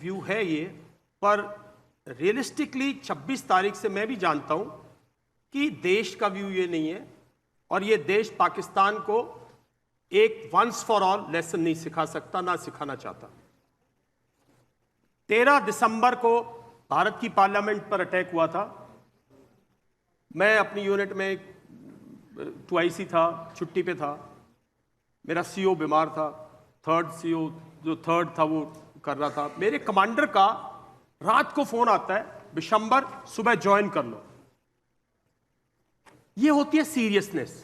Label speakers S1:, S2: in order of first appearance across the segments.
S1: View है ये, पर रियलिस्टिकली 26 तारीख से मैं भी जानता हूं कि देश का व्यू ये नहीं है और ये देश पाकिस्तान को एक वंस फॉर ऑल लेसन नहीं सिखा सकता, ना सिखाना चाहता। 13 दिसंबर को भारत की पार्लियामेंट पर अटैक हुआ था। मैं अपनी यूनिट में 2IC था, छुट्टी पे था। मेरा CO बीमार था, थर्ड CO जो थर्ड था वो कर रहा था। मेरे कमांडर का रात को फोन आता है, बिशंबर सुबह ज्वाइन कर लो। ये होती है सीरियसनेस।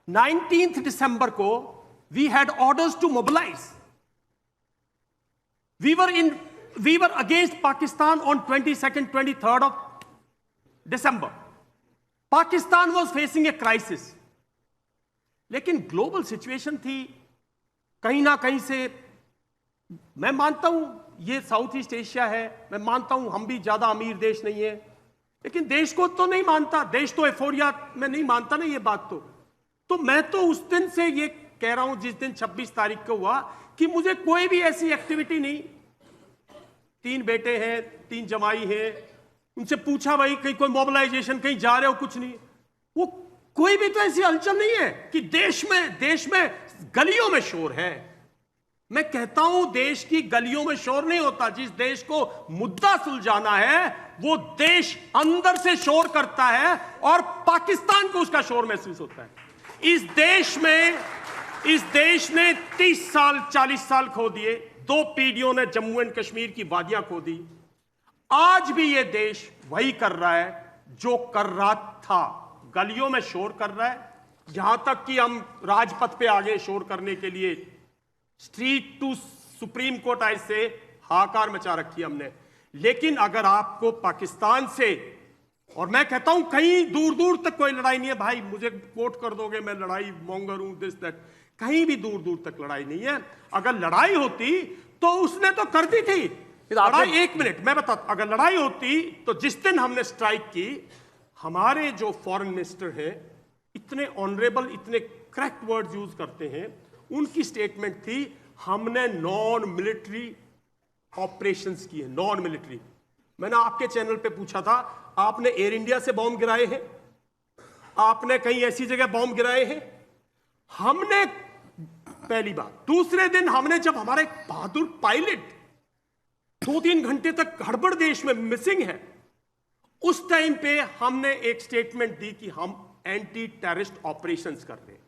S1: 19 दिसंबर को we had orders to mobilise. we were against Pakistan on 22nd, 23rd of December. Pakistan was facing a crisis. लेकिन ग्लोबल सिचुएशन थी, कहीं ना कहीं से मैं मानता हूं ये साउथ ईस्ट एशिया है, मैं मानता हूं हम भी ज्यादा अमीर देश नहीं है, लेकिन देश को तो नहीं मानता, देश तो एफोरिया में नहीं मानता ना ये बात। तो मैं तो उस दिन से ये कह रहा हूं, जिस दिन 26 तारीख को हुआ, कि मुझे कोई भी ऐसी एक्टिविटी नहीं। 3 बेटे हैं, 3 जमाई हैं, उनसे पूछा भाई कहीं कोई मोबिलाइजेशन कहीं जा रहे हो, कुछ नहीं। वो कोई भी तो ऐसी हलचल नहीं है कि देश में गलियों में शोर है। मैं कहता हूं देश की गलियों में शोर नहीं होता। जिस देश को मुद्दा सुलझाना है वो देश अंदर से शोर करता है और पाकिस्तान को उसका शोर महसूस होता है। इस देश ने 30 साल 40 साल खो दिए। 2 पीढ़ियों ने जम्मू एंड कश्मीर की वादियां खो दी। आज भी ये देश वही कर रहा है जो कर रहा था, गलियों में शोर कर रहा है। यहां तक कि हम राजपथ पे आगे शोर करने के लिए स्ट्रीट टू सुप्रीम कोर्ट आए से हाहाकार मचा रखी हमने। लेकिन अगर आपको पाकिस्तान से, और मैं कहता हूं कहीं दूर दूर तक कोई लड़ाई नहीं है भाई, मुझे कोट कर दोगे मैं लड़ाई मोंगर हूं, दिस दैट, कहीं भी दूर दूर तक लड़ाई नहीं है। अगर लड़ाई होती तो उसने तो कर दी थी लड़ाई। 1 मिनट मैं बताता, अगर लड़ाई होती तो जिस दिन हमने स्ट्राइक की, हमारे जो फॉरेन मिनिस्टर हैं इतने ऑनरेबल, इतने करेक्ट वर्ड यूज करते हैं, उनकी स्टेटमेंट थी हमने नॉन मिलिट्री ऑपरेशंस किए, नॉन मिलिट्री। मैंने आपके चैनल पे पूछा था, आपने एयर इंडिया से बॉम्ब गिराए हैं? आपने कहीं ऐसी जगह बॉम्ब गिराए हैं? हमने पहली बात। दूसरे दिन हमने, जब हमारा एक बहादुर पायलट 2-3 घंटे तक हड़बड़ देश में मिसिंग है, उस टाइम पे हमने एक स्टेटमेंट दी कि हम एंटी टेररिस्ट ऑपरेशंस कर रहे हैं।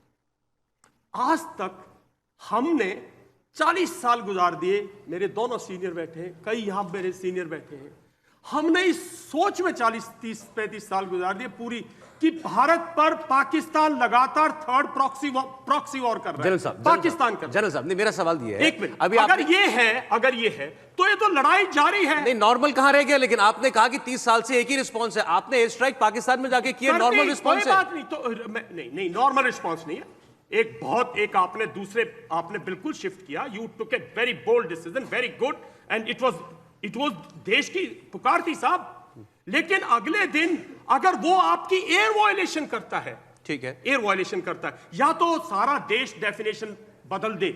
S1: आज तक हमने 40 साल गुजार दिए। मेरे दोनों सीनियर बैठे हैं, कई यहां मेरे सीनियर बैठे हैं। हमने इस सोच में 40, 30, 35 साल गुजार दिए पूरी, कि भारत पर पाकिस्तान लगातार थर्ड प्रॉक्सी वॉर कर रहा है। पाकिस्तान कर।
S2: जनरल साहब, मेरा सवाल ये है,
S1: 1 मिनट, अगर ये है तो ये तो लड़ाई जारी है।
S2: नहीं, नॉर्मल कहां रह गया? लेकिन आपने कहा कि 30 साल से एक ही रिस्पॉन्स है। आपने एयर स्ट्राइक पाकिस्तान में जाके किया, नॉर्मल रिस्पॉन्स है।
S1: बात नहीं तो नहीं, नॉर्मल रिस्पॉन्स नहीं है। आपने बिल्कुल शिफ्ट किया। You took a very bold decision, very good, and it was देश की पुकार थी साहब। लेकिन अगले दिन अगर वो आपकी एयर वायलेशन करता है,
S2: ठीक है,
S1: एयर वायलेशन करता है, या तो सारा देश डेफिनेशन बदल दे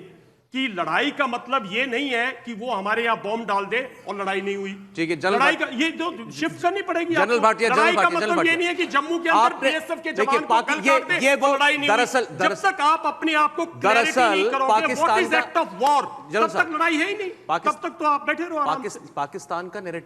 S1: कि लड़ाई का मतलब ये नहीं है कि वो हमारे यहां बॉम्ब डाल दे और लड़ाई नहीं हुई। ठीक है, लड़ाई का ये जो शिफ्ट करनी पड़ेगी।
S2: जनरल भाटिया,
S1: लड़ाई का मतलब ये नहीं है कि जम्मू के अंदर BSF के जवान को गल काट दे, वो लड़ाई नहीं हुई। जब तक आप अपने आप को क्लैरिटी नहीं करोगे what is act of war, तब तक लड़ाई है ही नहीं। तब तक तो आप बैठे रहो आराम से।
S2: पाकिस्तान का